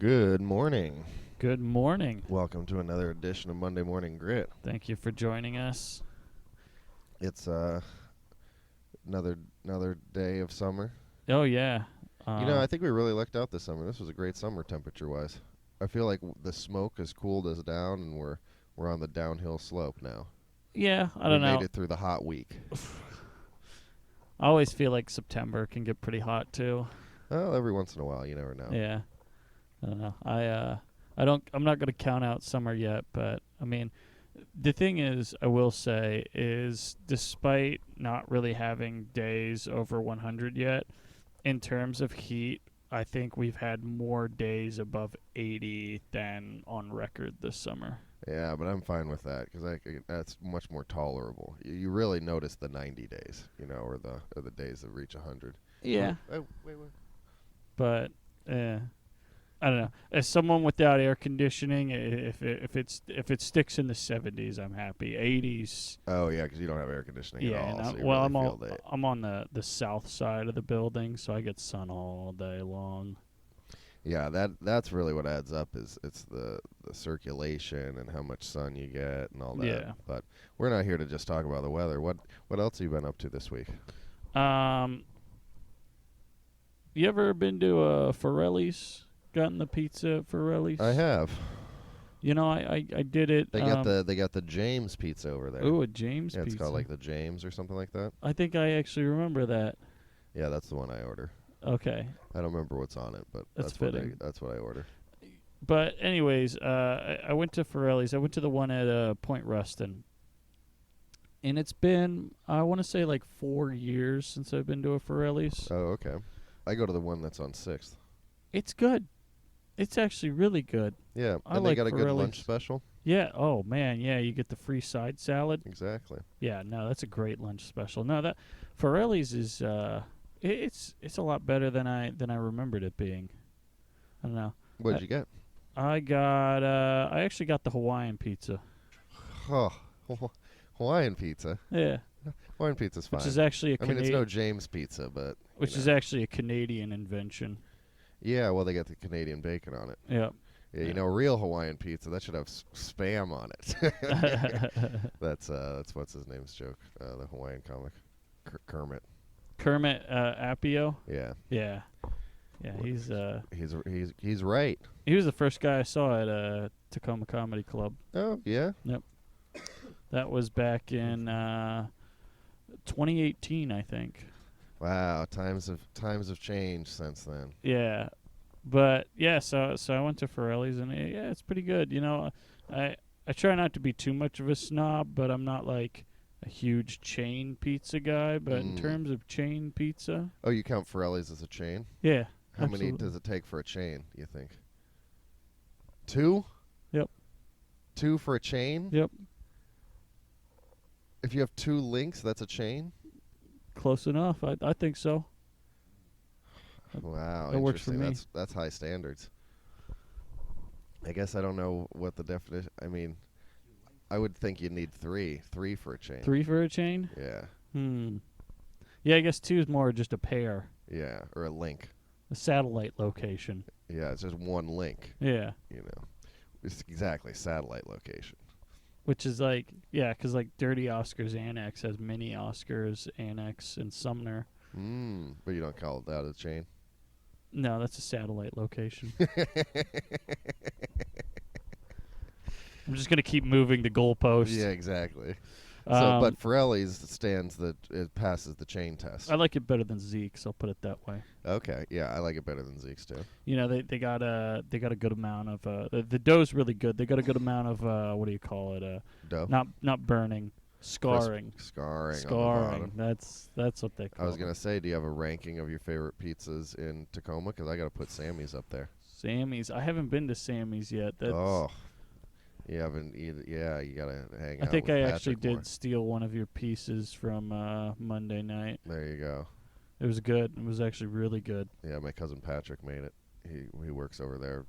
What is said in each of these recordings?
Good morning. Good morning. Welcome to another edition of Monday Morning Grit. Thank you for joining us. It's another day of summer. Oh, yeah. I think we really lucked out this summer. This was a great summer temperature-wise. I feel like the smoke has cooled us down, and we're on the downhill slope now. Yeah, I don't know. We made it through the hot week. I always feel like September can get pretty hot, too. Well, every once in a while, you never know. Yeah. I don't know. I'm not going to count out summer yet, but, I mean, the thing is, I will say, is despite not really having days over 100 yet, in terms of heat, I think we've had more days above 80 than on record this summer. Yeah, but I'm fine with that because that's much more tolerable. You really notice the 90 days, or the days that reach 100. Yeah. Oh, wait. But I don't know. As someone without air conditioning, if it sticks in the 70s, I'm happy. 80s. Oh yeah, because you don't have air conditioning at all. Yeah. So you I'm on the south side of the building, so I get sun all day long. Yeah, that's really what adds up. It's the circulation and how much sun you get and all that. Yeah. But we're not here to just talk about the weather. What else have you been up to this week? You ever been to Forelli's? Gotten the pizza at Forelli's? I have. I did it. They got the James pizza over there. Ooh, a James pizza. pizza. It's called like the James or something like that. I think I actually remember that. Yeah, that's the one I order. Okay. I don't remember what's on it, but That's fitting. That's what I order. But anyways, I went to Forelli's. I went to the one at Point Ruston. And it's been, I want to say, like 4 years since I've been to a Forelli's. Oh, okay. I go to the one that's on 6th. It's good. It's actually really good. Yeah, I and like they got a good Forelli's. lunch special. Yeah. Oh man. Yeah. You get the free side salad. Exactly. Yeah. No, that's a great lunch special. No, that Forelli's is it's a lot better than I remembered it being. I don't know. What did you get? I actually got the Hawaiian pizza. Oh, Hawaiian pizza. Yeah. Hawaiian pizza's fine. Which is actually it's no James pizza, but which is actually a Canadian invention. Yeah, well, they got the Canadian bacon on it. Yep. Yeah, real Hawaiian pizza that should have spam on it. That's what's his name's joke. The Hawaiian comic, Kermit. Kermit Apio. Yeah. Yeah. Yeah. He's right. He was the first guy I saw at Tacoma Comedy Club. Oh yeah. Yep. That was back in 2018, I think. Wow, times have changed since then. Yeah, but yeah, so I went to Forelli's and yeah, it's pretty good. I try not to be too much of a snob, but I'm not like a huge chain pizza guy. But in terms of chain pizza, oh, you count Forelli's as a chain? Yeah. How absolutely. many does it take for a chain? You think? 2? Yep. 2 for a chain? Yep. If you have 2 links, that's a chain? Close enough. I think so. Wow, that works for me. That's high standards. I guess I don't know what the definition. I mean, I would think you'd need 3 for a chain. 3 for a chain? Yeah. Yeah, I guess 2 is more just a pair. Yeah, or a link. A satellite location. Yeah, it's just one link. Yeah. It's exactly satellite location. Which is like, yeah, because like Dirty Oscars Annex has Mini Oscars Annex in Sumner. But you don't call that a chain? No, that's a satellite location. I'm just going to keep moving the goalposts. Yeah, exactly. But Forelli's it passes the chain test. I like it better than Zeke's, I'll put it that way. Okay, yeah, I like it better than Zeke's too. They got a good amount of the dough's really good. They got a good amount of what do you call it? Dough. Not burning, scarring. Scarring. That's what they call it. I was gonna say, do you have a ranking of your favorite pizzas in Tacoma? Because I got to put Sammy's up there. Sammy's. I haven't been to Sammy's yet. You haven't either. Yeah, you gotta hang out. I think with I Patrick actually more. did steal one of your pieces from Monday night. There you go. It was good. It was actually really good. Yeah, my cousin Patrick made it. He works over there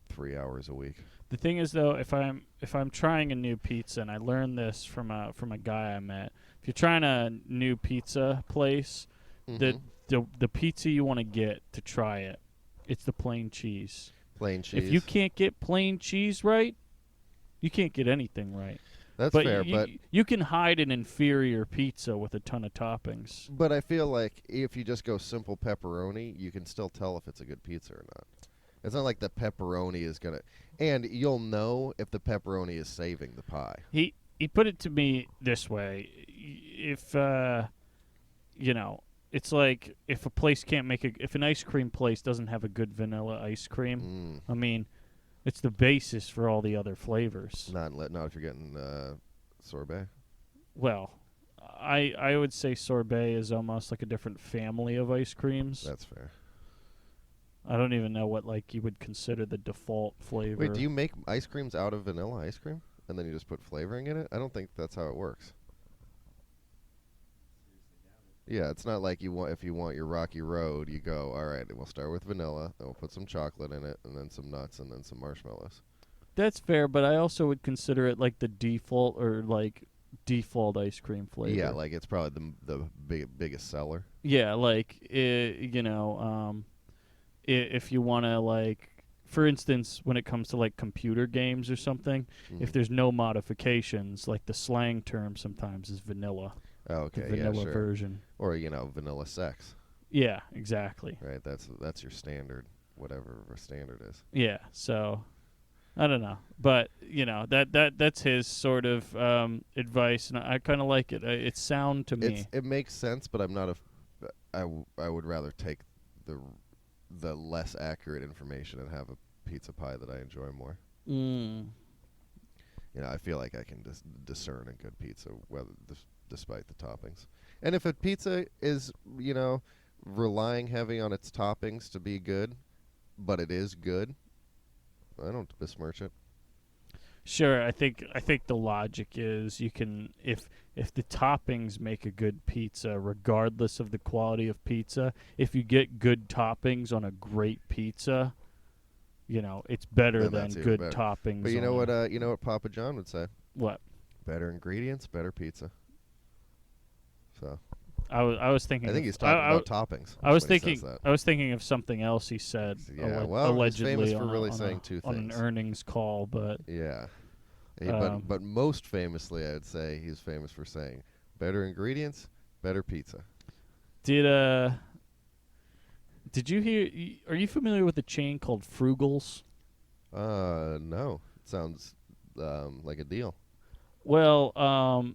3 hours a week. The thing is, though, if I'm trying a new pizza, and I learned this from a guy I met, if you're trying a new pizza place, the pizza you want to get to try it, it's the plain cheese. Plain cheese. If you can't get plain cheese right, you can't get anything right. That's But fair, but you can hide an inferior pizza with a ton of toppings. but I feel like if you just go simple pepperoni, you can still tell if it's a good pizza or not. It's not like the pepperoni is gonna, and you'll know if the pepperoni is saving the pie. He put it to me this way: if it's like if a place can't make if an ice cream place doesn't have a good vanilla ice cream, I mean, it's the basis for all the other flavors. Not if you're getting sorbet. Well, I would say sorbet is almost like a different family of ice creams. That's fair. I don't even know what you would consider the default flavor. Wait, do you make ice creams out of vanilla ice cream and then you just put flavoring in it? I don't think that's how it works. Yeah, it's not like if you want your Rocky Road, you go, all right, we'll start with vanilla, then we'll put some chocolate in it, and then some nuts, and then some marshmallows. That's fair, but I also would consider it like the default or default ice cream flavor. Yeah, like it's probably the biggest seller. Yeah, if you want to for instance, when it comes to computer games or something, if there's no modifications, the slang term sometimes is vanilla. Oh, okay, the vanilla sure. version. Or vanilla sex. Yeah, exactly. Right, that's your standard, whatever a standard is. Yeah, so I don't know, but that's his sort of advice, and I kind of like it. It's sound to me. It makes sense, but I'm not I would rather take the less accurate information and have a pizza pie that I enjoy more. I feel like I can discern a good pizza despite the toppings. And if a pizza is, relying heavy on its toppings to be good, but it is good, I don't besmirch it. Sure, I think the logic is you can if the toppings make a good pizza, regardless of the quality of pizza, if you get good toppings on a great pizza, it's better than good toppings. But you know what Papa John would say? What? Better ingredients, better pizza. So I was thinking. I think he's talking about toppings. I was thinking of something else he said. Yeah, allegedly he's famous for really saying two on things an earnings call, but yeah. But most famously, I would say he's famous for saying better ingredients, better pizza. Did you hear? Are you familiar with a chain called Frugal's? No. It sounds like a deal. Well,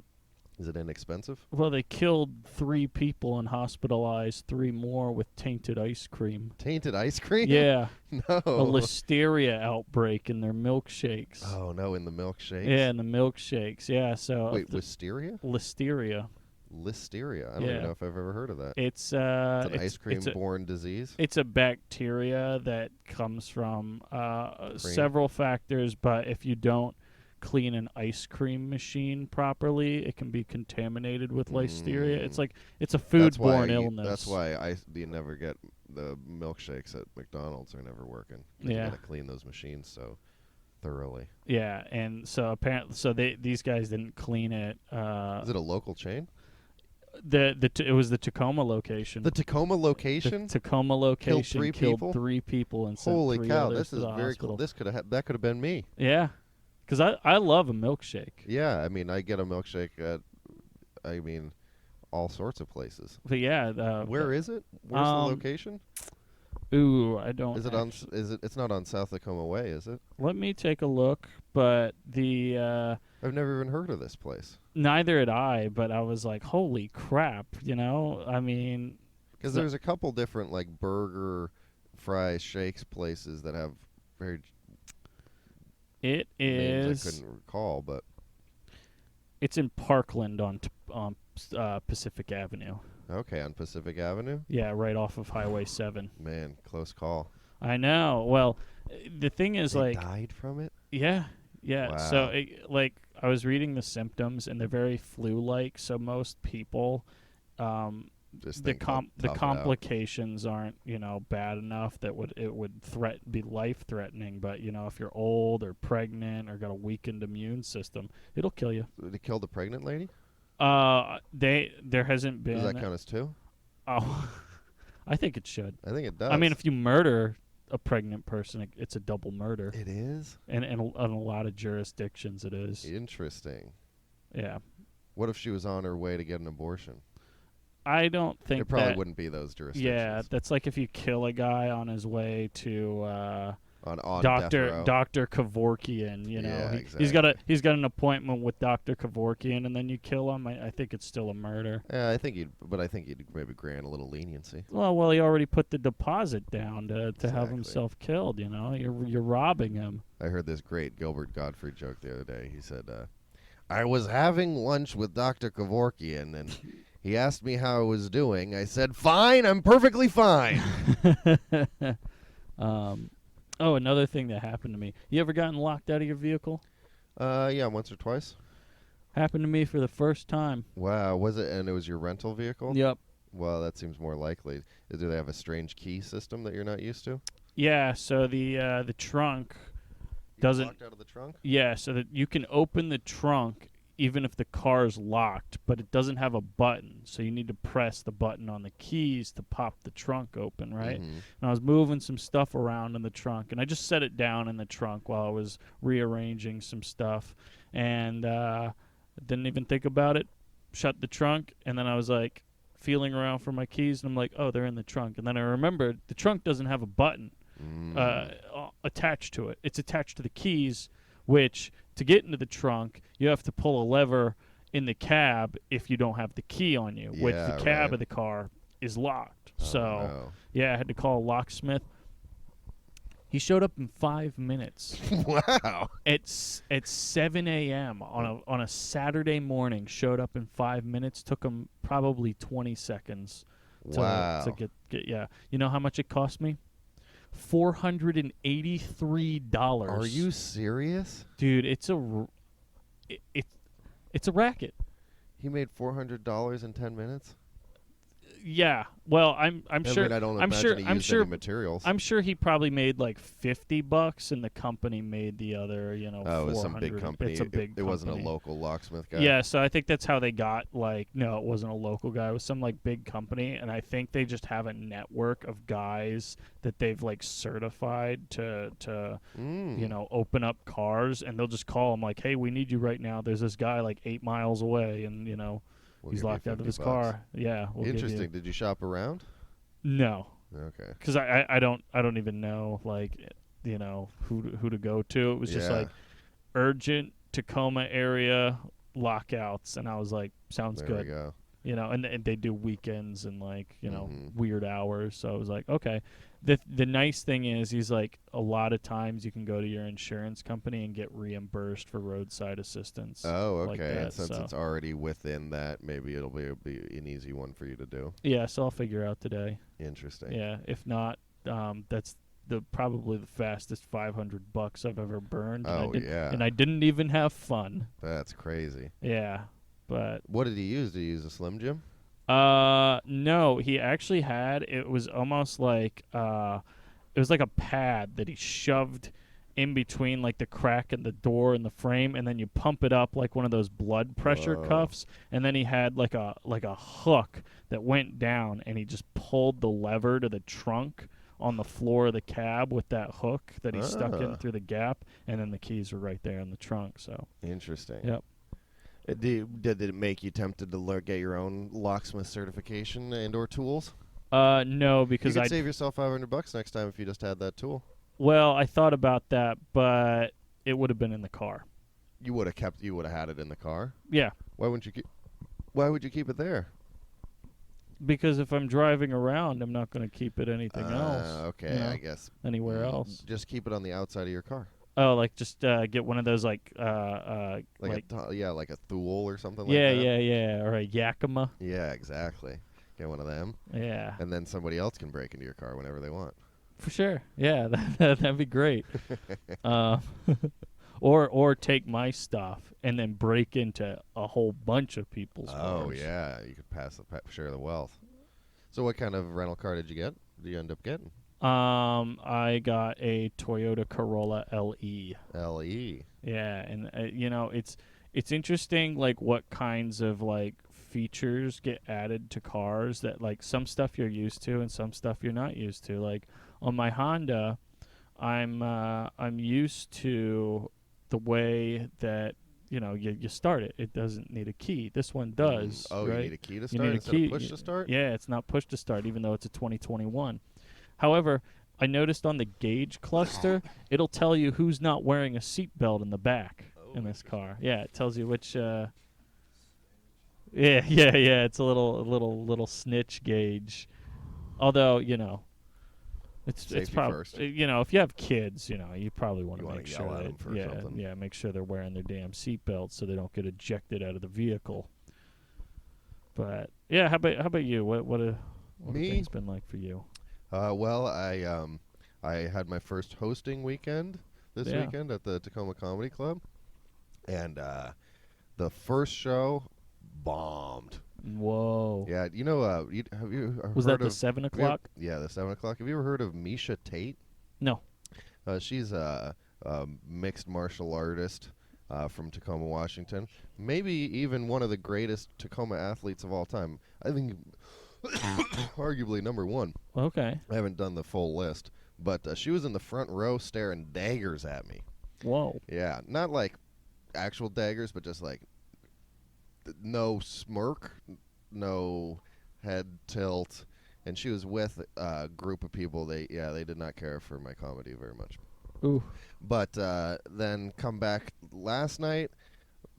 is it inexpensive? Well, they killed 3 people and hospitalized 3 more with tainted ice cream. Tainted ice cream? Yeah. No. A listeria outbreak in their milkshakes. Oh, no, in the milkshakes? Yeah, in the milkshakes. Yeah, so... Wait, listeria? Listeria. Listeria? I don't even know if I've ever heard of that. It's an ice cream-borne disease? It's a bacteria that comes from several factors, but if you don't clean an ice cream machine properly, it can be contaminated with listeria. It's a foodborne illness. That's why you never get the milkshakes at McDonald's are never working. You gotta clean those machines so thoroughly. Yeah, and so apparently, these guys didn't clean it. Is it a local chain? It was the Tacoma location. The Tacoma location? The Tacoma location killed 3 people and sent Holy 3 cow! others This to is the very hospital. That could have been me. Yeah, because I love a milkshake. Yeah, I mean I get a milkshake at all sorts of places. But yeah, where is it? Where's the location? Ooh, I don't. Is it on? It's not on South Tacoma Way, is it? Let me take a look. But I've never even heard of this place. Neither had I. But I was like, holy crap! I mean, because there's a couple different burger, fries, shakes places that have very. It is. I couldn't recall, but it's in Parkland on Pacific Avenue. Okay, on Pacific Avenue? Yeah, right off of Highway 7. Man, close call. I know. Well, the thing is, they died from it? Yeah. Wow. So, I was reading the symptoms, and they're very flu-like, so most people, the complications aren't, bad enough that it would be life-threatening, but, if you're old or pregnant or got a weakened immune system, it'll kill you. Did it kill the pregnant lady? There hasn't been. Does that count as 2? Oh, I think it should. I think it does. I mean, if you murder a pregnant person, it's a double murder. It is? And in a lot of jurisdictions, it is. Interesting. Yeah. What if she was on her way to get an abortion? I don't think It probably that, wouldn't be those jurisdictions. yeah, that's like if you kill a guy on his way to on death Dr. row. Dr. Kevorkian, you know. Yeah, He's got exactly. an appointment with Dr. Kevorkian, and then you kill him. I think it's still a murder. Yeah, I think you'd maybe grant a little leniency. Well, he already put the deposit down to have Exactly. himself killed, you know. You're robbing him. I heard this great Gilbert Gottfried joke the other day. He said, I was having lunch with Dr. Kevorkian, and he asked me how I was doing. I said, fine, I'm perfectly fine. Oh, another thing that happened to me. You ever gotten locked out of your vehicle? Yeah, once or twice. Happened to me for the first time. Wow, was it? And it was your rental vehicle? Yep. Well, that seems more likely. Do they have a strange key system that you're not used to? Yeah, so the trunk You doesn't. locked out of the trunk? Yeah, so that you can open the trunk even if the car's locked, but it doesn't have a button. So you need to press the button on the keys to pop the trunk open, right? Mm-hmm. And I was moving some stuff around in the trunk, and I just set it down in the trunk while I was rearranging some stuff, and didn't even think about it. Shut the trunk, and then I was like feeling around for my keys, and I'm like, oh, they're in the trunk. And then I remembered the trunk doesn't have a button attached to it. It's attached to the keys, which to get into the trunk, you have to pull a lever in the cab if you don't have the key on you, which the cab right. of the car is locked. Oh, So, no. yeah, I had to call a locksmith. He showed up in 5 minutes. Wow. At 7 a.m. on a Saturday morning. Showed up in 5 minutes. Took him probably 20 seconds Wow. to get. Yeah. You know how much it cost me? $483. Are you serious? Dude, it's a racket. He made $400 in 10 minutes? Yeah. Well, I'm sure. I don't I'm imagine sure. he I'm used sure. any materials. I'm sure he probably made like $50, and the company made the other. Oh, it was some big 400. company. It's a big. It wasn't a company. local locksmith guy. Yeah, so I think that's how they got no, it wasn't a local guy. It was some like big company, and I think they just have a network of guys that they've like certified to open up cars, and they'll just call them like, hey, we need you right now. There's this guy like 8 miles away, and We'll he's give you locked out of his $50. car. Yeah, we'll give Interesting. you. Did you shop around? No, Okay. because I don't even know like who to go to. It was just Yeah. like urgent Tacoma area lockouts, and I was like, sounds There good. we go. And they do weekends and like Mhm. weird hours. So I was like, okay. The nice thing is he's like a lot of times you can go to your insurance company and get reimbursed for roadside assistance. Oh, okay. Like that, and since so. it's already within that, maybe it'll be an easy one for you to do. Yeah, so I'll figure out today. Interesting. Yeah, if not, that's probably the fastest $500 I've ever burned. Oh, yeah. And I didn't even have fun. That's crazy. Yeah, but What did he use? Did he use a Slim Jim? no, he actually had, it was almost like it was like a pad that he shoved in between like the crack in the door and the frame, and then you pump it up like one of those blood pressure Whoa. cuffs, and then he had like a hook that went down, and he just pulled the lever to the trunk on the floor of the cab with that hook that he stuck in through the gap, and then the keys were right there in the trunk. So Interesting. Yep. Did it make you tempted to get your own locksmith certification and/or tools? no, because You I could save yourself $500 next time if you just had that tool. well, I thought about that, but it would have been in the car. You would have had it in the car. Yeah, Why would you keep it there? because if I'm driving around, I'm not going to keep it anything else. Okay, you know, I guess. anywhere else. Just keep it on the outside of your car. Oh, like just get one of those like Like a Thule or something yeah, like that. yeah, or a Yakima. Yeah, exactly. Get one of them, Yeah, and then somebody else can break into your car whenever they want. for sure. Yeah, that'd be great. Or take my stuff and then break into a whole bunch of people's cars. Oh yeah, you could share the wealth. So what kind of rental car did you get? Did you end up getting? I got a Toyota Corolla LE. LE. Yeah, and it's interesting like what kinds of like features get added to cars that like some stuff you're used to and some stuff you're not used to. Like On my Honda, I'm used to the way that you start it. It doesn't need a key. This one does, Oh, you right? need a key to You start need a instead key. of push to start? Yeah, it's not push to start, even though it's a 2021. However, I noticed on the gauge cluster, it'll tell you who's not wearing a seatbelt in the back in this car. Yeah, it tells you which. Yeah. It's a little snitch gauge. Although it's Safety probably first. if you have kids, you probably want You to wanna make yell sure at that 'em for something. make sure they're wearing their damn seatbelts so they don't get ejected out of the vehicle. But yeah, how about you? What have Me? things been like for you? Well, I had my first hosting weekend this Yeah. weekend at the Tacoma Comedy Club, and the first show bombed. Whoa. Yeah, have you Was heard that the of 7 o'clock? Yeah, the 7 o'clock. Have you ever heard of Misha Tate? No. She's a mixed martial artist from Tacoma, Washington. Maybe even one of the greatest Tacoma athletes of all time. I think arguably number one. Okay. I haven't done the full list, but she was in the front row staring daggers at me. Whoa. Yeah, not like actual daggers, but just like no smirk, no head tilt. And she was with a group of people. They did not care for my comedy very much. Ooh. But then come back last night,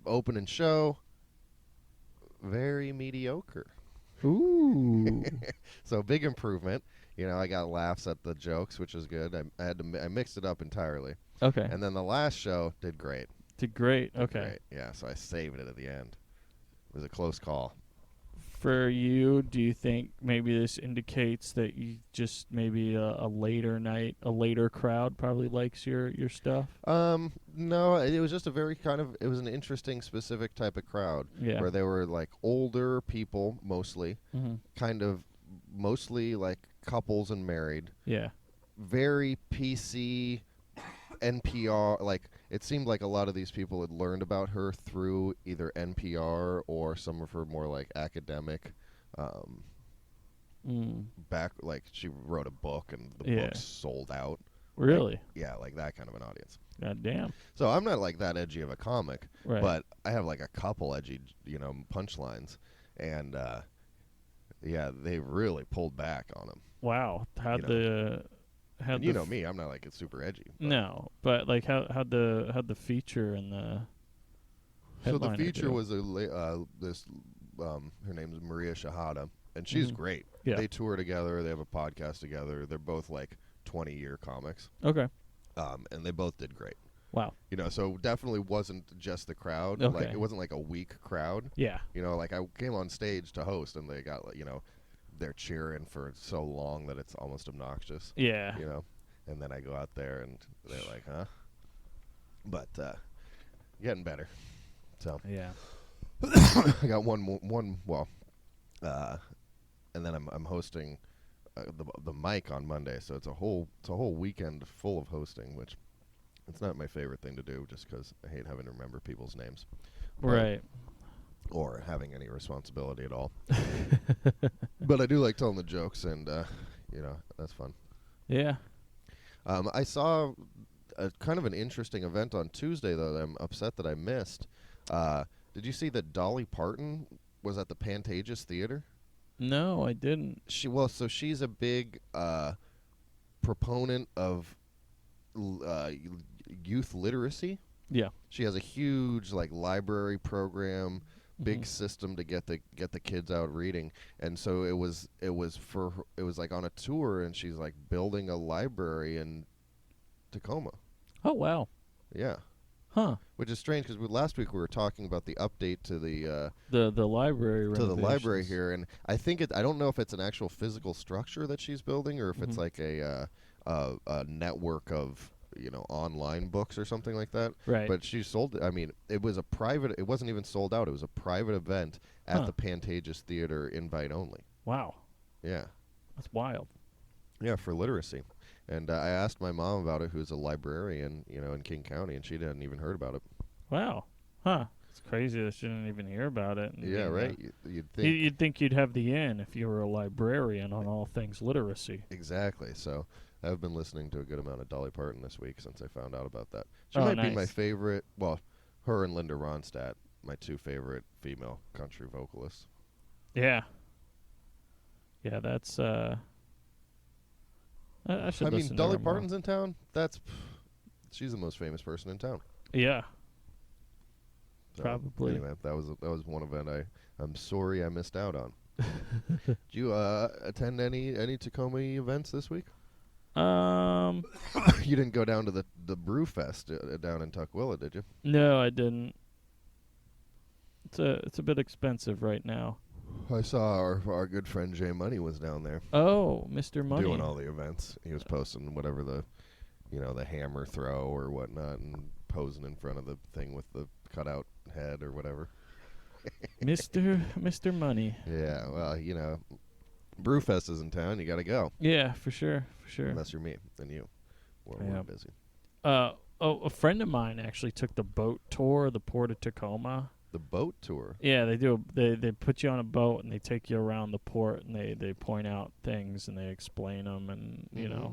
opening show, very mediocre. Ooh. So big improvement. I got laughs at the jokes, which is good. I mixed it up entirely. Okay. And then the last show did great. Did great. Did Okay. great. Yeah, so I saved it at the end. It was a close call. For you, do you think maybe this indicates that you just maybe a later night, a later crowd probably likes your stuff? No, it was just it was an interesting specific type of crowd. Yeah. Where they were like older people mostly, Mm-hmm. kind of mostly like couples and married. Yeah. Very PC, NPR. Like it seemed like a lot of these people had learned about her through either NPR or some of her more like academic. Back like she wrote a book and the book sold out. Really? Like that kind of an audience. God damn. So I'm not like that edgy of a comic, Right. but I have like a couple edgy, punchlines, and they really pulled back on them. Wow. How'd And you know me, I'm not like it's super edgy. No, but like how'd the feature and the So the headliner feature do? was her name's Maria Shahada, and she's great. Yeah. They tour together. They have a podcast together. They're both like 20-year comics. Okay. And they both did great. Wow. So definitely wasn't just the crowd. Okay. Like it wasn't like a weak crowd. Yeah. Like I came on stage to host, and they got they're cheering for so long that it's almost obnoxious. Yeah. And then I go out there and they're like, huh? But getting better. So Yeah. I got one. And then I'm hosting the mic on Monday, so it's a whole weekend full of hosting, which it's not my favorite thing to do, just because I hate having to remember people's names, Right. or having any responsibility at all. But I do like telling the jokes, and that's fun. Yeah. I saw a kind of an interesting event on Tuesday, though, that I'm upset that I missed. Did you see that Dolly Parton was at the Pantages Theater? No, I didn't. So she's a big proponent of youth literacy. Yeah. She has a huge library program, big system to get the kids out reading, and so it was on a tour, and she's like building a library in Tacoma. Oh wow. Yeah. Huh. Which is strange because last week we were talking about the update to the library to the library renovations. here, and I think I don't know if it's an actual physical structure that she's building or if it's like a network of online books or something like that. Right. But she sold it. I mean, it was a private. It wasn't even sold out. It was a private event at the Pantages Theater, invite only. Wow. Yeah. That's wild. Yeah, for literacy. And I asked my mom about it, who's a librarian, in King County, and she hadn't even heard about it. Wow. Huh. It's crazy that she didn't even hear about it. Yeah, right. You'd think. You'd think you'd have the in if you were a librarian on all things literacy. Exactly. So I've been listening to a good amount of Dolly Parton this week since I found out about that. She Oh, might be my nice. favorite. Well, her and Linda Ronstadt, my two favorite female country vocalists. Yeah. Yeah, that's I I should mean, listen to Dolly her more. Parton's in town. She's the most famous person in town. Yeah, So, probably. anyway, that was one event I'm sorry I missed out on. Did you attend any Tacoma events this week? Um, You didn't go down to the Brew Fest down in Tukwila, did you? no, I didn't. It's a bit expensive right now. I saw our good friend Jay Money was down there Oh, Mr. Money. doing all the events. He was posting whatever the hammer throw or whatnot and posing in front of the thing with the cutout head or whatever. Mr. Money. Yeah, well, Brewfest is in town. You got to go. Yeah, for sure. Unless you're me and you. We're busy. A friend of mine actually took the boat tour of the Port of Tacoma. The boat tour. Yeah, they do. They put you on a boat and they take you around the port and they point out things and they explain them and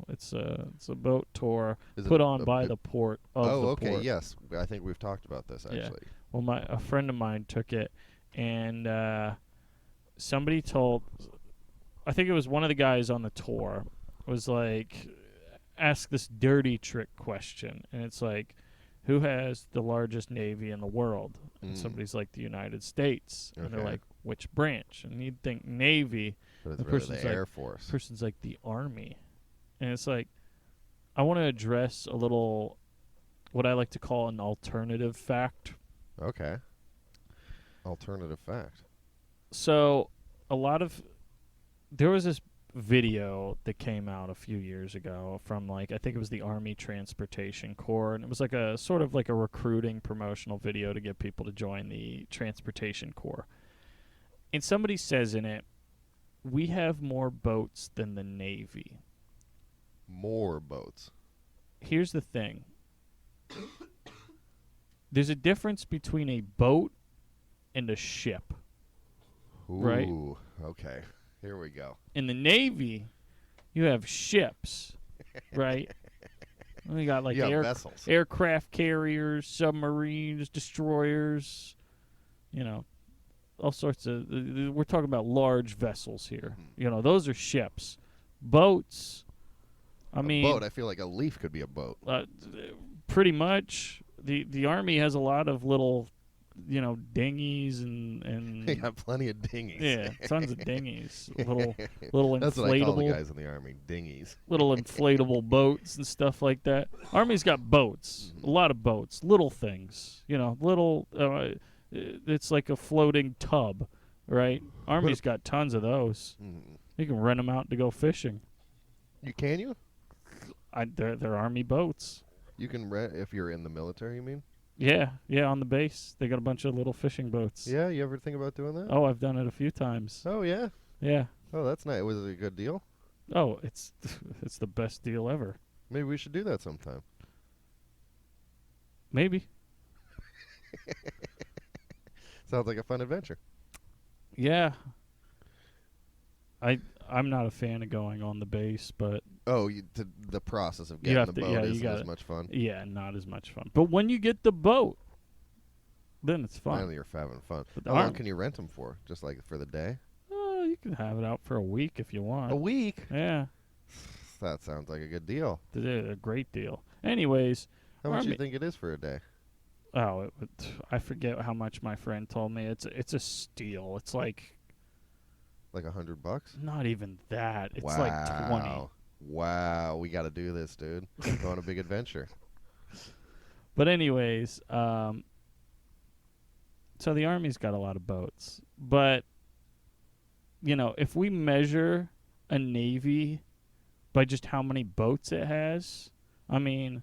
it's a boat tour put on by the port of the okay, port. yes. I think we've talked about this actually. Yeah. Well, a friend of mine took it and somebody told, I think it was one of the guys on the tour was like, ask this dirty trick question, and it's like, who has the largest navy in the world? And somebody's like, the United States. And they're like, which branch? And you'd think Navy. But it's really the Air Force. The person's like, the Army. And it's like, I want to address a little, what I like to call an alternative fact. Okay. Alternative fact. So, there was this video that came out a few years ago from I think it was the Army Transportation Corps, and it was like a sort of like a recruiting promotional video to get people to join the Transportation Corps. And somebody says in it, we have more boats than the Navy. More boats. Here's the thing. There's a difference between a boat and a ship. Ooh, right? Okay. Here we go. In the Navy, you have ships, right? We got vessels. aircraft carriers, submarines, destroyers, all sorts of. We're talking about large vessels here. Those are ships. Boats. A boat. I feel like a leaf could be a boat. Pretty much. The Army has a lot of little, dinghies and They got plenty of dinghies. Yeah, tons of dinghies. Little That's what I call the inflatable guys in the Army, dinghies. little inflatable boats and stuff like that. Army's got boats, a lot of boats, little things. Little. It's like a floating tub, right? Army's got tons of those. You can rent them out to go fishing. Can you? They're Army boats. You can rent if you're in the military. You mean? Yeah, on the base they got a bunch of little fishing boats. Yeah, you ever think about doing that? Oh, I've done it a few times. Oh yeah. Yeah. Oh, that's nice. Was it a good deal? Oh, it's the best deal ever. Maybe we should do that sometime. Maybe. Sounds like a fun adventure. Yeah. I'm not a fan of going on the base, but the process of getting the boat isn't as much fun. Yeah, not as much fun. But when you get the boat, then it's fun. Finally, you're having fun. But How long can you rent them for? Just like for the day? Oh, you can have it out for a week if you want. A week? Yeah. That sounds like a good deal. They're a great deal. Anyways. How much do you think it is for a day? Oh, I forget how much my friend told me. It's a steal. It's like $100? Not even that. It's wow. like 20. Wow, we got to do this, dude. Go on a big adventure. But anyways, so the Army's got a lot of boats. But, if we measure a Navy by just how many boats it has, the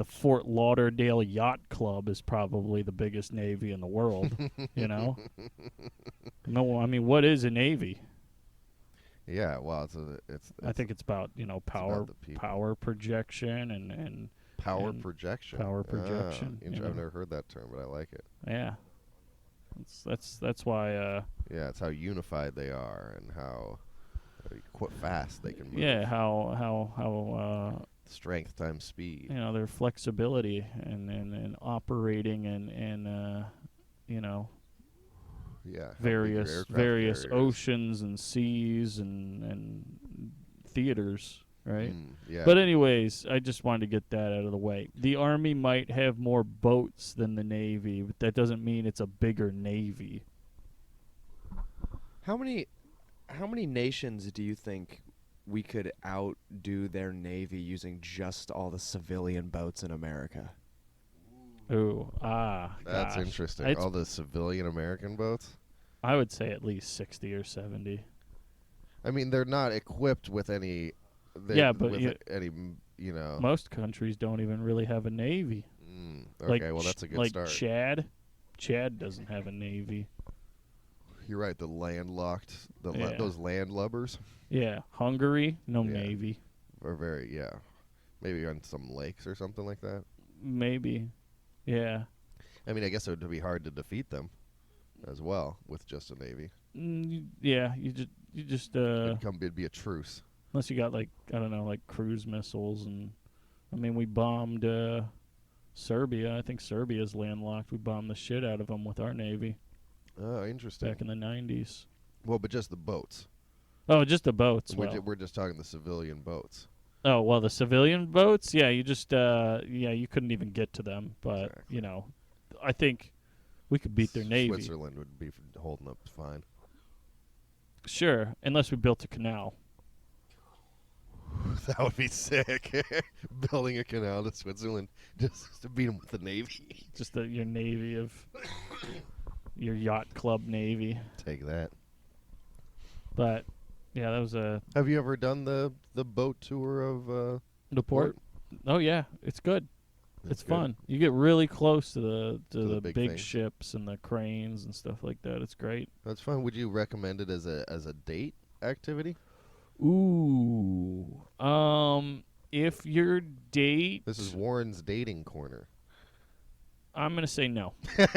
Fort Lauderdale Yacht Club is probably the biggest Navy in the world, No, what is a Navy? Yeah, well, it's I think it's about, power projection and power projection. Power projection. I've never heard that term, but I like it. Yeah. That's why yeah, it's how unified they are and how Fast they can move. Yeah, how Strength times speed. their flexibility and operating and Yeah. How big your various aircraft various carrier is. oceans and seas and theaters, right? Yeah. But anyways, I just wanted to get that out of the way. The Army might have more boats than the Navy, but that doesn't mean it's a bigger Navy. How many nations do you think we could outdo their navy using just all the civilian boats in America? Ooh, That's gosh. interesting. It's- All the civilian American boats. I would say at least 60 or 70. I mean, they're not equipped with any. Yeah, but with you- any. Most countries don't even really have a navy. Okay, well that's a good like start. Chad doesn't have a navy. You're right. The landlocked, Yeah. those landlubbers Yeah, Hungary, no Yeah. navy. are very maybe on some lakes or something like that. Maybe. Yeah. I mean, I guess it would be hard to defeat them as well with just a navy. Yeah, you just It'd be a truce. unless you got like I don't know, like cruise missiles and I mean we bombed Serbia. I think Serbia's landlocked. We bombed the shit out of them with our navy Oh, interesting. back in the 90s. Well, but just the boats. Oh, just the boats. We're just talking the civilian boats. Oh, well, the civilian boats, yeah, you just you couldn't even get to them, but Exactly. I think we could beat their navy. Switzerland would be holding up fine. Sure, unless we built a canal. That would be sick. Building a canal to Switzerland just to beat them with the navy. Just your navy of your yacht club navy. Take that. But yeah, that was a Have you ever done the boat tour of the port. Oh yeah, it's good. It's good. fun. You get really close to the the big, big things. ships and the cranes and stuff like that. It's great. That's fun. Would you recommend it as a date activity? Ooh. If your date This is Warren's dating corner. I'm going to say no. I'm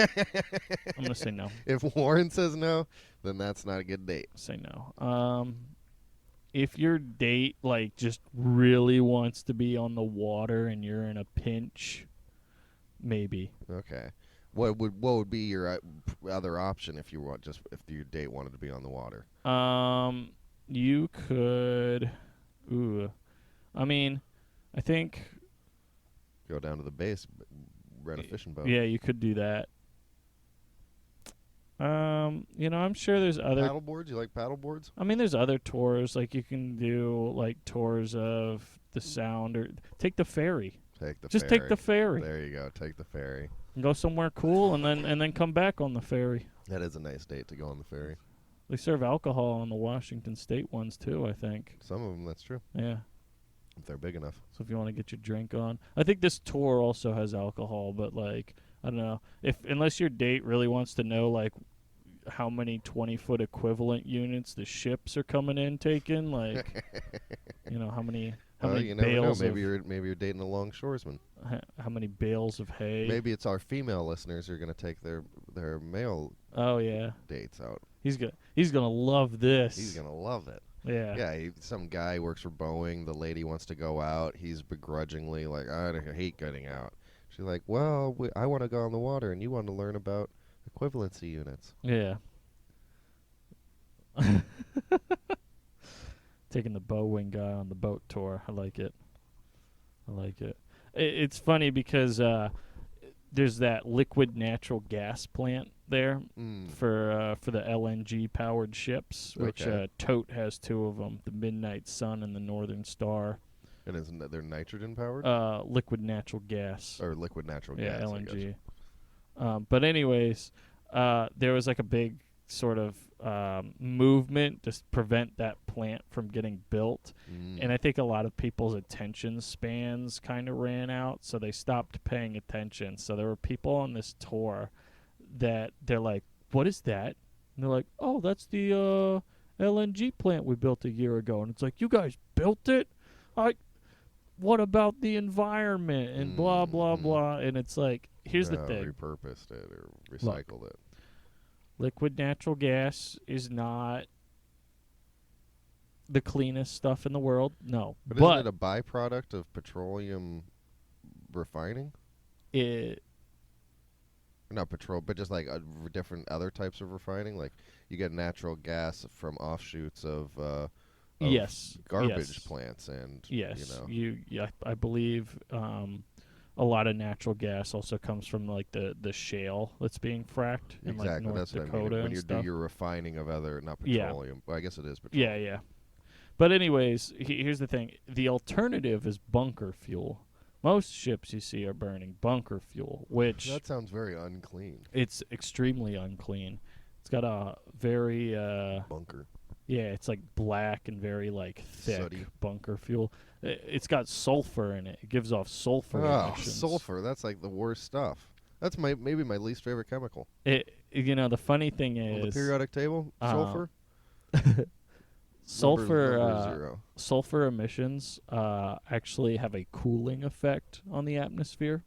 going to say no. If Warren says no, then that's not a good date. Say no. If your date like just really wants to be on the water and you're in a pinch, maybe. Okay. What would be your other option if if your date wanted to be on the water? You could I mean, I think Go down to the base, rent a fishing boat. yeah, you could do that. I'm sure there's other Paddle boards? You like paddle boards? I mean, there's other tours. Like, you can do, like, tours of the Sound or take the ferry. Take the Just ferry. take the ferry. There you go. Take the ferry. And go somewhere cool and then come back on the ferry. That is a nice date to go on the ferry. They serve alcohol on the Washington State ones, too, I think. Some of them, that's true. Yeah. If they're big enough. So if you want to get your drink on. I think this tour also has alcohol, but, like, I don't know. Unless your date really wants to know, like, how many 20-foot equivalent units the ships are coming in taking, like, how many You never know. bales Maybe of you're dating a longshoresman. how many bales of hay. Maybe it's our female listeners who are going to take their male Oh yeah, dates out. he's gonna love this. He's going to love it. Yeah. Yeah, some guy works for Boeing. The lady wants to go out. He's begrudgingly like, I hate getting out. She's like, well, I want to go on the water, and you want to learn about equivalency units. Yeah. Taking the Boeing guy on the boat tour. I like it. It's funny because there's that liquid natural gas plant there for the LNG powered ships, which Okay. Tote has two of them, the Midnight Sun and the Northern Star. And isn't that they're nitrogen powered? Liquid natural gas. Or liquid natural Yeah, gas? LNG. But anyways, there was like a big sort of movement to prevent that plant from getting built. And I think a lot of people's attention spans kind of ran out, so they stopped paying attention. So there were people on this tour that they're like, what is that? And they're like, oh, that's the LNG plant we built a year ago. And it's like, you guys built it? What about the environment? And blah, blah, blah. And it's like, here's the thing. Repurposed it or recycled it. Liquid natural gas is not the cleanest stuff in the world. No, But but isn't it a byproduct of petroleum refining? it Not petrol, but just like different other types of refining. Like you get natural gas from offshoots of yes, garbage yes, plants, and yes. you know, Yeah, I believe a lot of natural gas also comes from like the shale that's being fracked in like exactly. North That's what I Dakota mean. When and you do stuff. your refining of other, not Yeah, petroleum. Well, I guess it is yeah, petroleum. yeah. But anyways, here's the thing: the alternative is bunker fuel. Most ships you see are burning bunker fuel, which That sounds very unclean. it's extremely unclean. It's got a very Bunker. yeah, it's like black and very like thick Sooty. bunker fuel. It's got sulfur in it. It gives off sulfur Oh, emissions. sulfur. That's like the worst stuff. That's maybe my least favorite chemical. The funny thing On the is periodic table, sulfur. sulfur Number 0. sulfur emissions actually have a cooling effect on the atmosphere.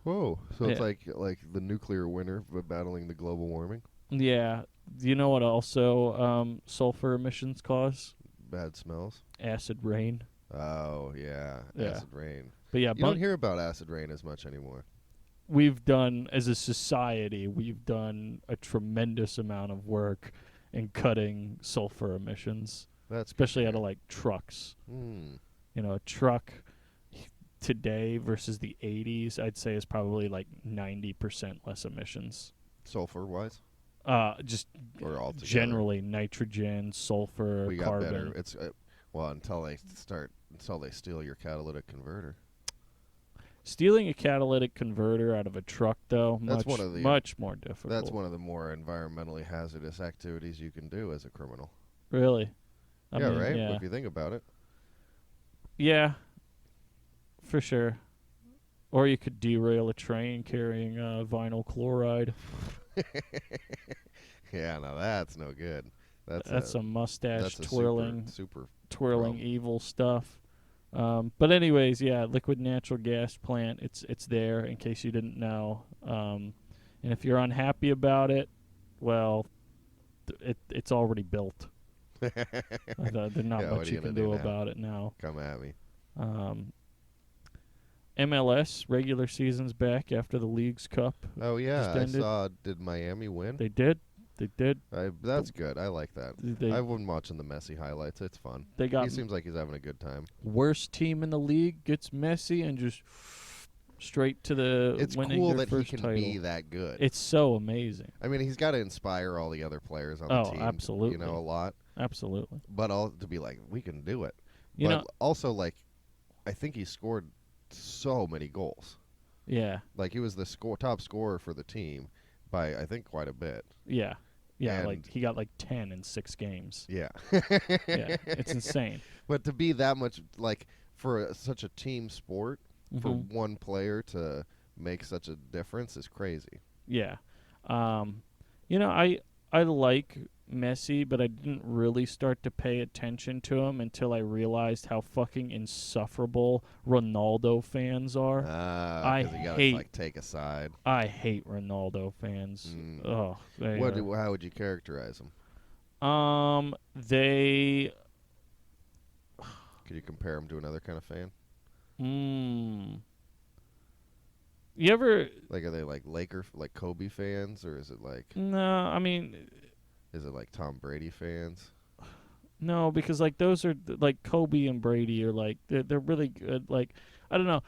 Whoa! So it's Yeah. like the nuclear winter but battling the global warming. Yeah. Do you know what also sulfur emissions cause? Bad smells. Acid rain. Oh yeah, Yeah. acid rain. But yeah, You don't hear about acid rain as much anymore. we've done, as a society, we've done a tremendous amount of work in cutting sulfur emissions, That's especially out of like trucks. Mm. You know, a truck today versus the 80s, I'd say is probably like 90% less emissions. Sulfur wise, Just or altogether. generally nitrogen, sulfur, We got carbon. better. It's well until they steal your catalytic converter. Stealing a catalytic converter out of a truck, though, That's one of the- much more difficult. That's one of the more environmentally hazardous activities you can do as a criminal. Really? I yeah, mean, right. Yeah. If you think about it. Yeah, for sure. Or you could derail a train carrying vinyl chloride. Yeah, no, that's no good. That's some mustache that's a twirling, super twirling problem. evil stuff. But anyways, yeah, liquid natural gas plant. It's there in case you didn't know. And if you're unhappy about it, well, it's already built. There's not Yeah, what much are you you can gonna do do now? about it now. Come at me. MLS regular season's back after the League's Cup. Oh yeah, Just I ended. saw. Did Miami win? They did. That's good. I like that. They I've been watching the Messi highlights. It's fun. they got He seems like he's having a good time. worst team in the league gets Messi and just straight to the It's winning cool their that he first can title. be that good. It's so amazing. I mean, he's got to inspire all the other players on Oh, the team. absolutely. You know, a lot. Absolutely. But all to be like, we can do it. You but know, also, like, I think he scored so many goals. yeah, Like, he was the top scorer for the team by, I think, quite a bit. yeah, yeah. And- Like he got like 10 in 6 games. Yeah. Yeah, it's insane. But to be that much, like, for such a team sport, for Mhm. one player to make such a difference is crazy. Yeah. You know, I like Messi, but I didn't really start to pay attention to him until I realized how fucking insufferable Ronaldo fans are. I 'Cause you gotta, hate- like, take a side. I hate Ronaldo fans. Mm. Oh, they How would you characterize them? they Could you compare them to another kind of fan? You ever Like, are they like Kobe fans, or is it like No, I mean Tom Brady fans? no, because like those are like Kobe and Brady are like they're really good. Like I don't know.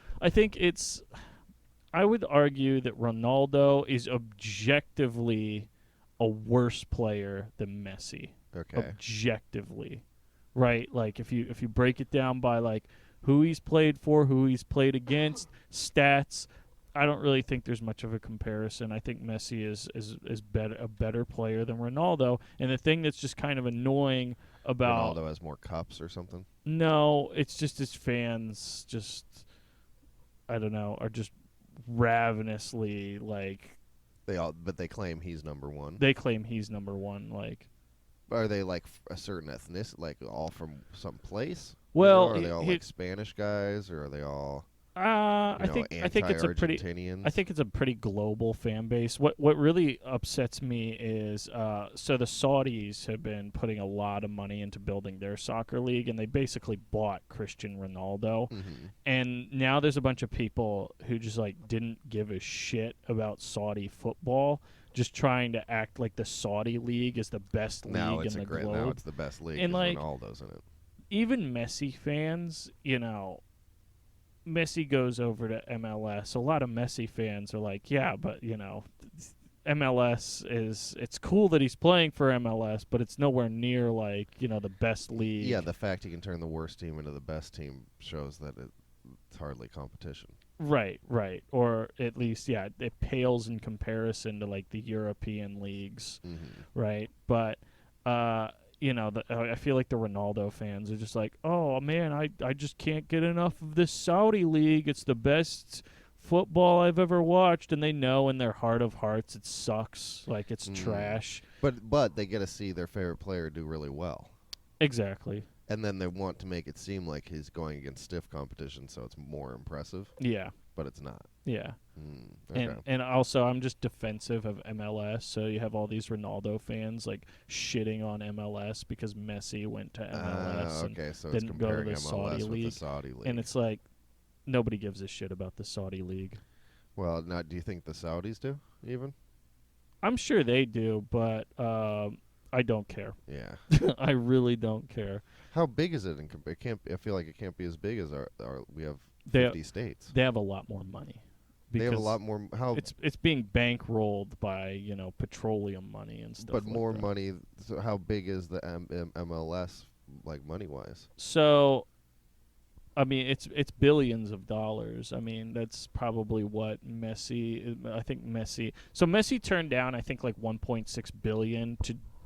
I would argue that Ronaldo is objectively a worse player than Messi. Okay. Objectively. Right? Like if you break it down by like who he's played for, who he's played against, stats, I don't really think there's much of a comparison. I think Messi is a better player than Ronaldo. And the thing that's just kind of annoying about Ronaldo has more cups or something. no, it's just his fans just I don't know, are just ravenously like But they claim he's number one. they claim he's number one. Like Are they like a certain ethnicity, like all from some place? well, Are they all he- like Spanish guys, or are they all? I think it's a pretty. Anti-Argentinians. I think it's a pretty global fan base. What really upsets me is so the Saudis have been putting a lot of money into building their soccer league, and they basically bought Cristiano Ronaldo. Mm-hmm. And now there's a bunch of people who just like didn't give a shit about Saudi football, just trying to act like the Saudi league is the best Now league it's in a the great. globe. Now it's the best league. And, 'cause like, Ronaldo's in it. Even Messi fans, Messi goes over to MLS. A lot of Messi fans are like, yeah, but MLS it's cool that he's playing for MLS, but it's nowhere near like the best league. Yeah, the fact he can turn the worst team into the best team shows that it's hardly competition. Right. Or at least, it pales in comparison to like the European leagues, Mm-hmm. right? But I feel like the Ronaldo fans are just like, oh man, I just can't get enough of this Saudi league. It's the best football I've ever watched, and they know in their heart of hearts it sucks, like it's trash. But they get to see their favorite player do really well. Exactly. And then they want to make it seem like he's going against stiff competition, so it's more impressive. Yeah. But it's not. Yeah. Okay. And also I'm just defensive of MLS, so you have all these Ronaldo fans like shitting on MLS because Messi went to MLS okay, so and it's didn't go to comparing the MLS Saudi with league. the Saudi league. And it's like nobody gives a shit about the Saudi league. Well, now, do you think the Saudis do even? I'm sure they do, but I don't care. Yeah. I really don't care. How big is it? It can't. I feel like it can't be as big as our we have They- 50 states. They have a lot more money. They have a because lot more. How? It's being bankrolled by petroleum money and stuff. But like more that. money. So how big is the MLS like money wise? So, I mean, it's billions of dollars. I mean, that's probably what Messi. I think Messi. So Messi turned down, I think, like 1.6 billion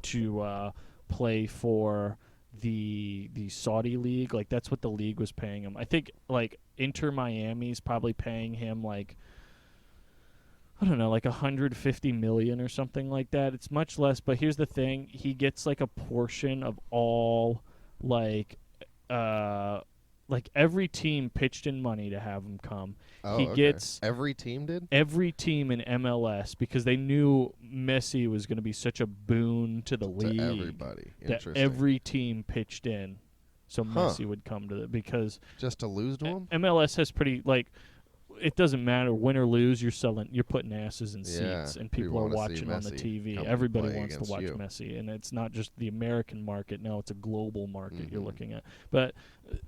to play for the Saudi league. Like that's what the league was paying him. I think like Inter Miami's probably paying him like, I don't know, like 150 million or something like that. It's much less, but here's the thing: he gets like a portion of all like every team pitched in money to have him come. Oh, He okay. gets Every team did. every team in MLS because they knew Messi was going to be such a boon to the league. To everybody. That Interesting. every team pitched in, so Messi would come to because Just to lose to him. MLS has pretty like. It doesn't matter win or lose. You're putting asses in Yeah, seats, and people people are wanna see watching on the Messi TV. come Everybody play wants to against watch you. Messi, and it's not just the American market. No, it's a global market you're Mhm. looking at. But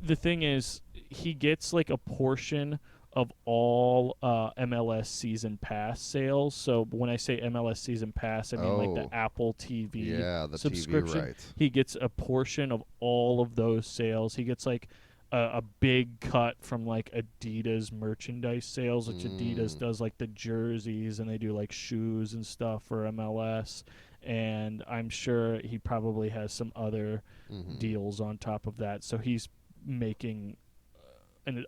the thing is, he gets like a portion of all MLS season pass sales. So when I say MLS season pass, I mean like Oh. the Apple TV Yeah, the subscription. TV rights. He gets a portion of all of those sales. He gets like a big cut from like Adidas merchandise sales, which Adidas does like the jerseys and they do like shoes and stuff for MLS. And I'm sure he probably has some other Mhm. deals on top of that. So he's making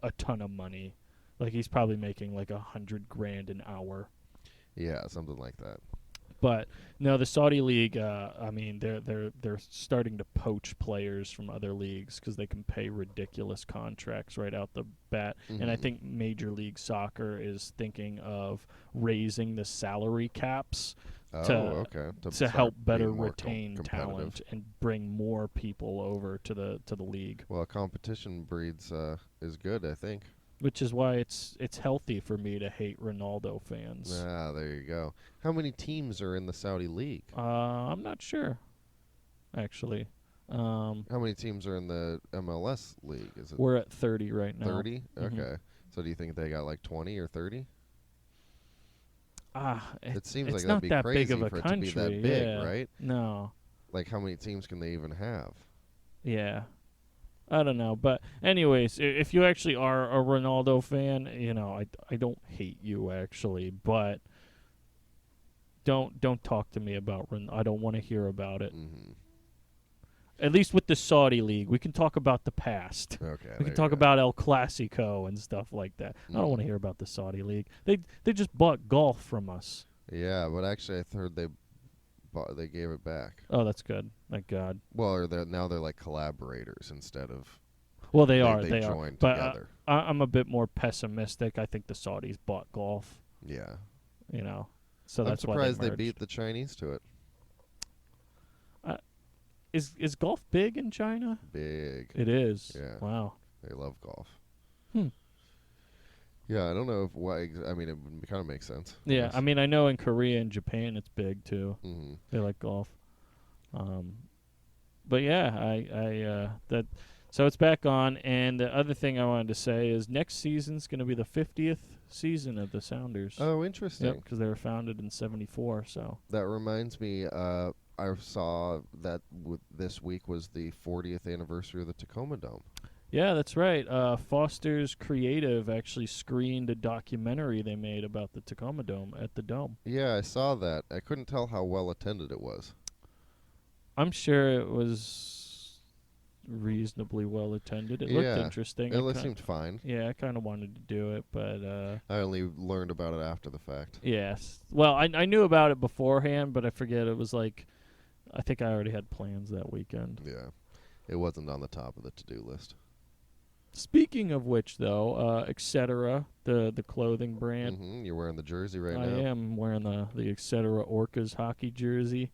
a ton of money. Like he's probably making like $100,000 an hour. Yeah, something like that. But no, the Saudi league. I mean, they're starting to poach players from other leagues because they can pay ridiculous contracts right out the bat. And I Mhm. think Major League Soccer is thinking of raising the salary caps Oh, to okay. to start help being better more retain competitive. talent and bring more people over to the league. Well, competition breeds is good, I think. Which is why it's healthy for me to hate Ronaldo fans. Ah, there you go. How many teams are in the Saudi league? I'm not sure, actually. How many teams are in the MLS league? Is it We're at 30 right now. 30? Mhm. Okay. So do you think they got like 20 or 30? It seems it's like not that'd be that crazy big of a for it country. to be that big, yeah. right? No. Like how many teams can they even have? Yeah. I don't know, but anyways, if you actually are a Ronaldo fan, I don't hate you actually, but don't talk to me about I don't want to hear about it. Mm-hmm. At least with the Saudi league, we can talk about the past. Okay. We can talk about El Clasico and stuff like that. I don't want to hear about the Saudi league. They just bought golf from us. Yeah, but actually I heard they gave it back. Oh, that's good. Thank God. Well, or now they're like collaborators instead of Well, they They are. joined But together. I'm a bit more pessimistic. I think the Saudis bought golf. Yeah. You know, so I'm that's why surprised they they beat merged. the Chinese to it. Is golf big in China? Big. It is. Yeah. Wow. They love golf. Hmm. Yeah, I don't know if why. I mean, it kind of makes sense. Yeah, I mean, I know in Korea and Japan it's big too. Mm-hmm. They like golf. But yeah, that. So it's back on, and the other thing I wanted to say is next season's going to be the 50th season of the Sounders. Oh, interesting. Yep, because they were founded in '74. So That reminds me. I saw that this week was the 40th anniversary of the Tacoma Dome. yeah, that's right. Foster's Creative actually screened a documentary they made about the Tacoma Dome at the Dome. Yeah, I saw that. I couldn't tell how well attended it was. I'm sure it was reasonably well attended. It looked Yeah, interesting. It seemed fine. Yeah, I kind of wanted to do it, but I only learned about it after the fact. yes. Well, I knew about it beforehand, but I forget it was like I think I already had plans that weekend. Yeah, it wasn't on the top of the to-do list. Speaking of which, though, Etc., the clothing brand, Mm-hmm. You're wearing the jersey right I now. am wearing the Etc. Orcas hockey jersey.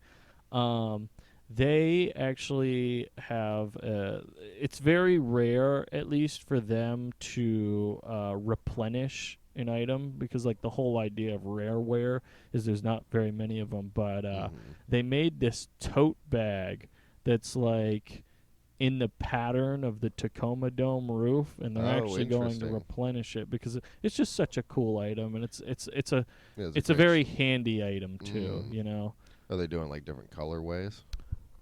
They actually have it's very rare, at least for them, to replenish an item because like the whole idea of rareware is there's not very many of them. But they made this tote bag that's like in the pattern of the Tacoma Dome roof, and they're actually going to interesting. replenish it because it's just such a cool item, and it's a Yeah, it's a very handy item too. Mm. You know. Are they doing like different colorways?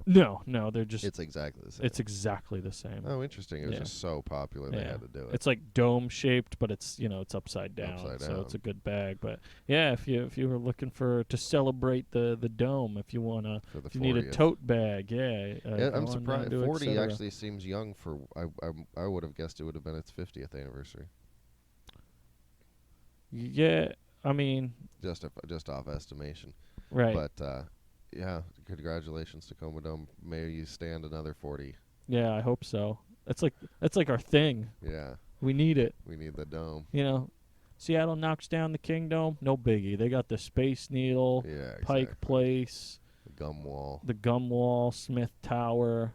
No, they're just. It's exactly the same. It's exactly the same. Oh, interesting. It was Yeah. just so popular they had to do it. It's like dome shaped, but it's it's upside down, Upside so it's a down. good bag. But yeah, if you were looking to celebrate the dome, if you wanna, For the if you need a 40th. tote bag, yeah. Yeah, go I'm on surprised. down to 40 Etc. actually seems young for. I would have guessed it would have been its 50th anniversary. Yeah, I mean, Just off estimation. right. But yeah, congratulations Tacoma Dome. May you stand another 40. Yeah, I hope so. That's like our thing. Yeah, We need it. we need the dome. Seattle knocks down the Kingdom, no biggie. They got the Space Needle, Yeah, exactly. Pike Place, The gum wall. the Gum Wall, Smith Tower.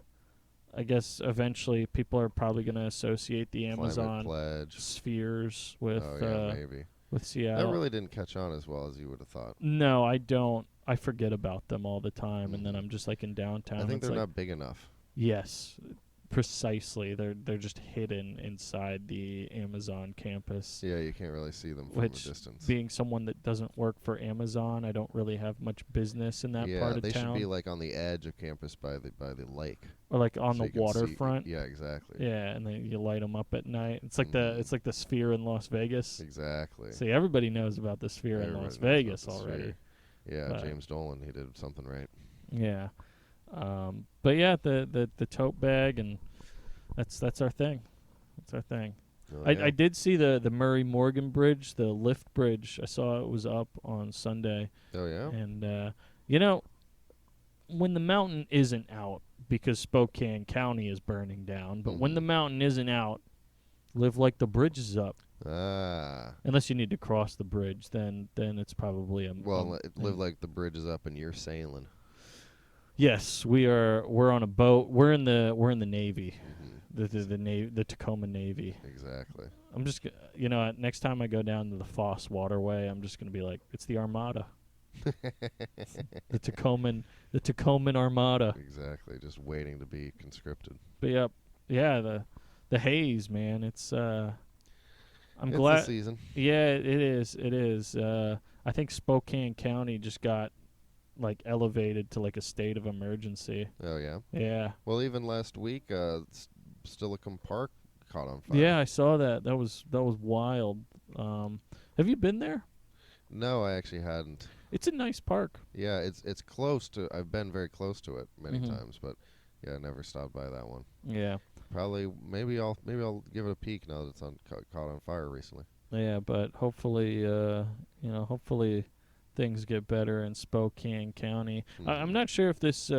I guess eventually people are probably going to associate the Climate Amazon Pledge. spheres with Oh yeah, maybe. with Seattle. That really didn't catch on as well as you would have thought. No, I don't. I forget about them all the time, and then Mhm. I'm just like in downtown. I think it's they're like, not big enough. Yes, precisely. They're just hidden inside the Amazon campus. Yeah, you can't really see them from Which, a distance. being someone that doesn't work for Amazon, I don't really have much business in that yeah, part of they town. should be like on the edge of campus by the lake. Or like on so the you can see- waterfront. Yeah, exactly. Yeah, and then you light them up at night. It's like Mhm. it's like the Sphere in Las Vegas. Exactly. See, everybody knows about the Sphere in Everybody Las knows about Vegas the already. Sphere. Yeah, But- James Dolan, he did something right. Yeah, but yeah, the tote bag, and that's our thing. That's our thing. Oh, I yeah. did see the Murray Morgan Bridge, the lift bridge. I saw it was up on Sunday, Oh yeah. and when the mountain isn't out, because Spokane County is burning down, but when Mhm. the mountain isn't out, live like the bridge is up. Ah. Unless you need to cross the bridge, then it's probably a Well, live like the bridge is up and you're sailing. Yes, we're on a boat. We're in the Navy, Mhm. the Tacoma Navy. Exactly. I'm just next time I go down to the Foss Waterway, I'm just gonna be like, it's the Armada, the Tacoman Armada. Exactly. Just waiting to be conscripted. But yeah, the haze, man. It's I'm It's glad. the season. Yeah, it is. It is. I think Spokane County just got like elevated to like a state of emergency. Oh yeah. Yeah. Well, even last week, Stillicum Park caught on fire. Yeah, I saw that. That was wild. Have you been there? No, I actually hadn't. It's a nice park. Yeah, it's close to. I've been very close to it many Mhm. times, but yeah, I never stopped by that one. Yeah. Probably, maybe I'll give it a peek now that it's caught on fire recently. Yeah, but hopefully, hopefully things get better in Spokane County. I'm Mhm. not sure if this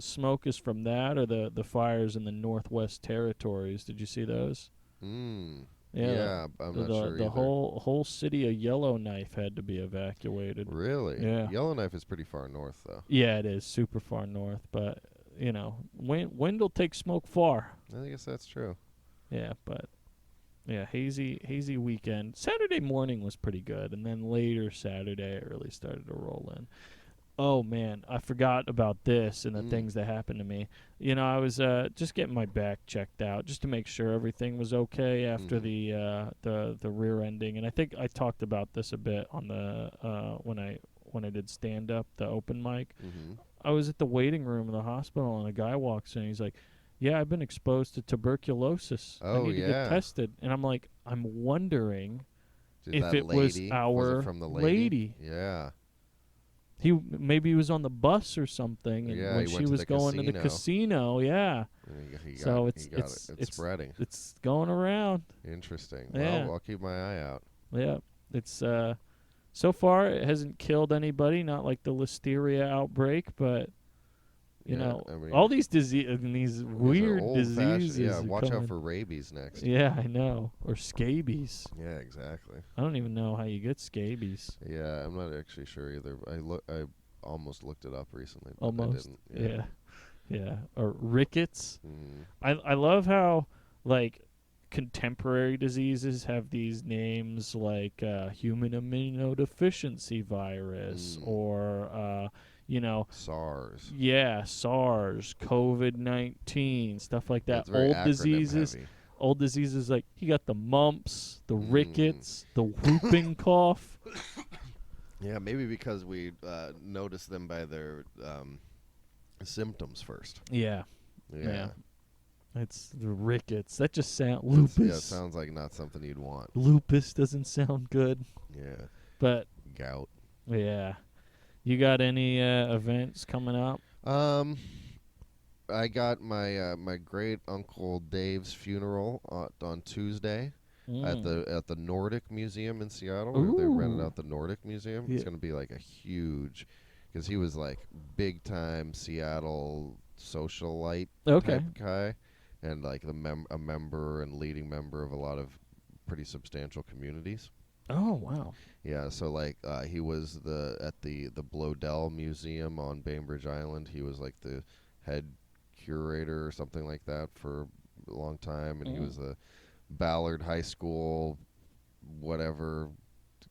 smoke is from that or the fires in the Northwest Territories. Did you see those? Mm. Yeah, Yeah, I'm the not the, sure the either. whole city of Yellowknife had to be evacuated. Really? Yeah, Yellowknife is pretty far north, though. yeah, it is super far north, but wind will take smoke far. I guess that's true. Yeah, but yeah, hazy weekend. Saturday morning was pretty good, and then later Saturday it really started to roll in. Oh man, I forgot about this and the Mm. things that happened to me. I was just getting my back checked out just to make sure everything was okay after Mhm. the rear ending. And I think I talked about this a bit on the when I did stand up, the open mic. Mhm. I was at the waiting room of the hospital and a guy walks in and he's like, "Yeah, I've been exposed to tuberculosis. I Oh need to get yeah. tested." And I'm like, "I'm wondering Did if that it was lady? Was it our from the lady? lady." Yeah. Maybe he was on the bus or something, and Yeah, when he she went to was the going to the casino. casino, yeah. And So he it's got it. it's It's it's spreading. it's going around. Interesting. Yeah, Well, I'll keep my eye out. yeah. It's so far it hasn't killed anybody, not like the listeria outbreak, but Yeah, I all mean, these these these are weird old fashioned. Yeah, diseases are watch out coming. for rabies next. Yeah, I know. Or scabies. Yeah, exactly. I don't even know how you get scabies. Yeah, I'm not actually sure either. I almost looked it up recently, but I Almost. didn't. Yeah. Yeah. Or rickets. Mm. I love how like contemporary diseases have these names like human immunodeficiency virus Mm. or SARS. yeah, SARS, COVID-19, stuff like Yeah, that. it's very acronym heavy. Old diseases like you got the mumps, the Mm. rickets, the whooping cough. Yeah, maybe because we notice them by their symptoms first. Yeah. Yeah. Yeah. It's the rickets. That just sound Yeah, it lupus. sounds like not something you'd want. Lupus doesn't sound good. Yeah. But Gout. yeah. You got any events coming up? I got my great uncle Dave's funeral on Tuesday at Mm. the Nordic Museum in Seattle. Where they rented Ooh. out the Nordic Museum. It's Yeah. going to be like a huge, because he was like big time Seattle socialite Okay. type guy, and like a member and leading member of a lot of pretty substantial communities. Oh wow. Yeah, so like he was at the Blodell Museum on Bainbridge Island. He was like the head curator or something like that for a long time, and he Mm. was the Ballard High School whatever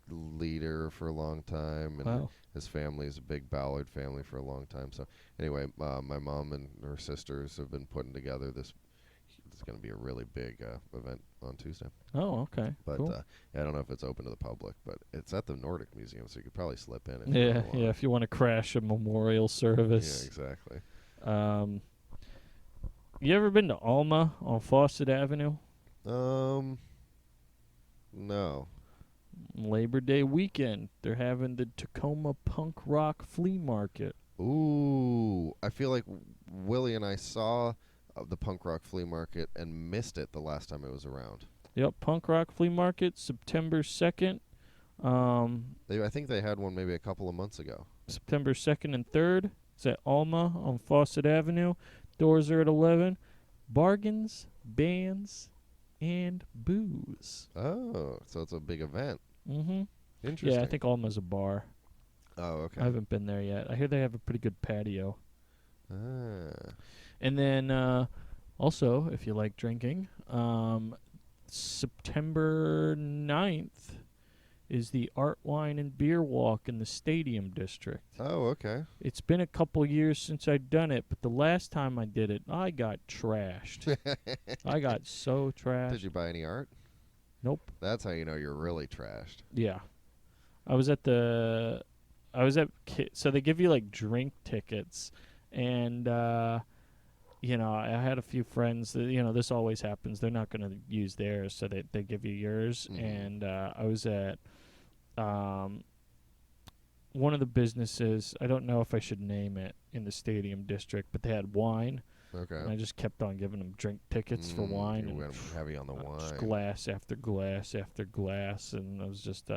leader for a long time, and Wow. his family is a big Ballard family for a long time. So anyway, my mom and her sisters have been putting together this. It's going to be a really big event on Tuesday. Oh, okay. But Cool. I don't know if it's open to the public, but it's at the Nordic Museum, so you could probably slip in if you Yeah, really want. yeah. If you want to crash a memorial Yeah, service. exactly. You ever been to Alma on Fawcett Avenue? No. Labor Day weekend, they're having the Tacoma Punk Rock Flea Market. Ooh, I feel like Willie and I saw the punk rock flea market and missed it the last time it was around. Yep, Punk Rock Flea Market, September 2nd. I think they had one maybe a couple of months ago. September 2nd and 3rd. It's at Alma on Fawcett Avenue. Doors are at 11. Bargains, bands, and booze. Oh, so it's a big event. Mm-hmm. Interesting. Yeah, I think Alma's a bar. Oh, okay. I haven't been there yet. I hear they have a pretty good patio. Ah. And then also, if you like drinking, September 9th is the Art, Wine, and Beer Walk in the Stadium District. Oh, okay. It's been a couple years since I'd done it, but the last time I did it, I got trashed. I got so trashed. Did you buy any art? Nope. That's how you know you're really trashed. Yeah. I was at so they give you like drink tickets, and I had a few friends that, this always happens. They're not going to use theirs, so they give you yours. Mhm. And I was at one of the businesses. I don't know if I should name it in the Stadium District, but they had wine. Okay. And I just kept on giving them drink tickets for wine. You And went heavy on the just wine. glass after glass after glass. And I was just,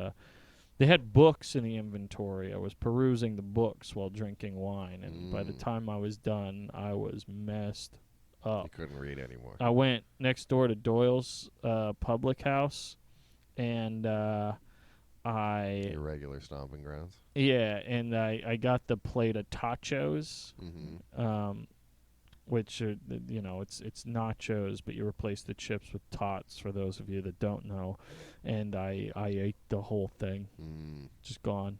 They had books in the inventory. I was perusing the books while drinking wine, and by the time I was done, I was messed up. You couldn't read anymore. I went next door to Doyle's public house, and Your regular stomping grounds. I got the plate of tachos, Mm-hmm. which are it's nachos, but you replace the chips with tots. For those of you that don't know, and I ate the whole thing, just gone.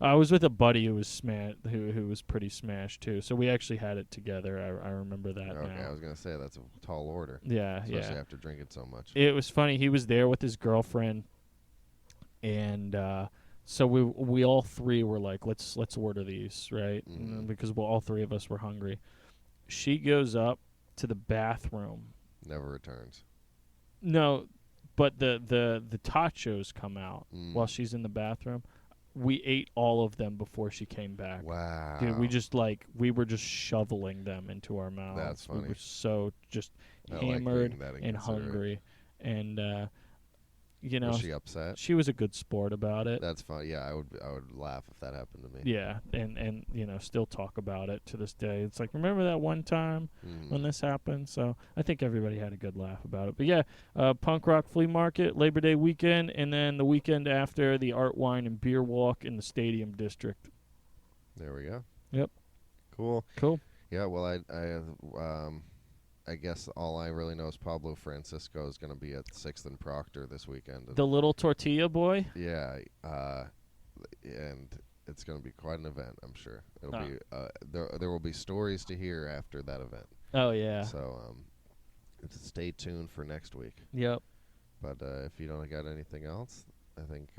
I was with a buddy who was who was pretty smashed too, so we actually had it together. I remember that Okay, now. I was gonna say that's a tall order. Yeah, Especially yeah. after drinking so much. It was funny. He was there with his girlfriend, and so we all three were like, let's order these, right? Because all three of us were hungry. She goes up to the bathroom. Never returns. No, but the tachos come out while she's in the bathroom. We ate all of them before she came back. Wow. Dude, we were just shoveling them into our mouths. That's funny. We were so just I like hammered being that and inconsiderate. hungry, and Was she upset? she was a good sport about it. That's fun. Yeah, I would laugh if that happened to me. Yeah, and still talk about it to this day. It's like, remember that one time when this happened? So I think everybody had a good laugh about it. But yeah, punk rock flea market, Labor Day weekend, and then the weekend after, the art, wine, and beer walk in the Stadium District. There we go. Yep. Cool. Yeah. Well, I guess all I really know is Pablo Francisco is going to be at 6th and Proctor this weekend. The little tortilla boy. Yeah. And it's going to be quite an event, I'm sure. It'll be there will be stories to hear after that event. Oh yeah. So stay tuned for next week. Yep. But if you don't got anything else, I think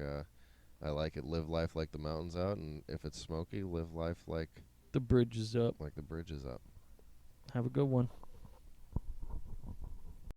I like it. Live life like the mountain's out, and if it's smoky, live life like The bridge is up. the bridge is up. Have a good one.